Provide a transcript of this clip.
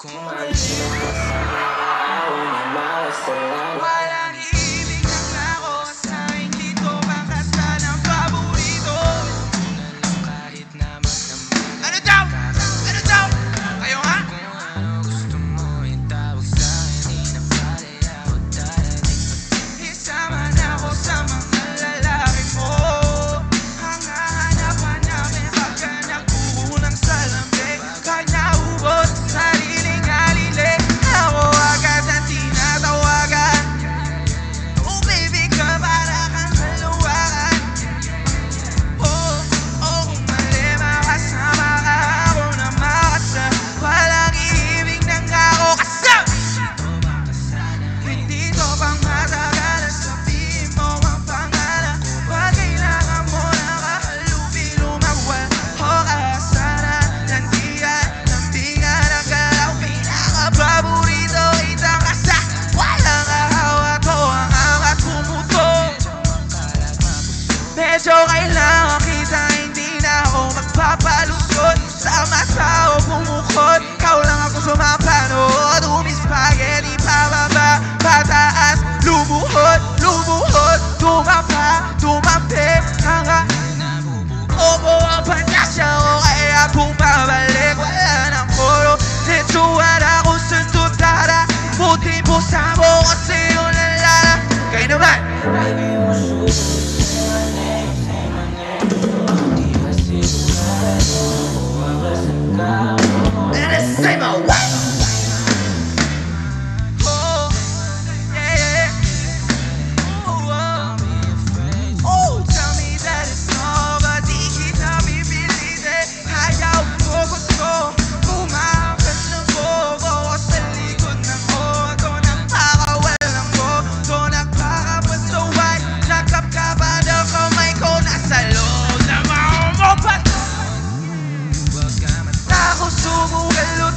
Walang ibig ng ako sa hindi ko makasa ng paborito. Kahit na magdamag. Ano daw? Ano daw? Kayo nga? Kung ano gusto mo itawag sa'kin, di na pala ako darating. Isama na ako sa mga lalaki mo. Ang hahanapan namin pagka nagkukunang sa lamig. Kahit naubos sariling halili, ako agad ang tinatawagan. Oh baby ka, para kang haluwakan. Oh, oh, kung mali makasama ka, ako na makasa. Walang ibig ng ako kasama. Hindi to pang matagal, sabihin mo ang pangalan. Pag kailangan mo na kahalubilo magwal, o kasaran, nandiyan, nambingan ang galaw. Pinaka-paborito kitang kasa. Walang kahawa ko ang angat pumuto. Medyo kailangan kita, hindi na ako magpapalusot. Sa mata o bumukod, ikaw lang ako sumapanood. Spaghetti pababa, pataas, lumuhod, lumuhod. Tumapa, tumampi, hanggang obo ang pantasya ko, kaya bumabalik. Wala nang koro, nitsuhan ako sa tutara. Buti po sa mo kasi yung lalala. Kayo naman! And it's the same old way. Oh, yeah, yeah. Oh, tell me that it's over. Di kita pipilitin. Ayaw mo gusto. Kumakas ng bobo ko sa likod ng auto. Nagpakawal ng boto. Nagpakapasaway. Nagkapkapan ang kamay ko. Nasa loob na maumopat. Ako sumugal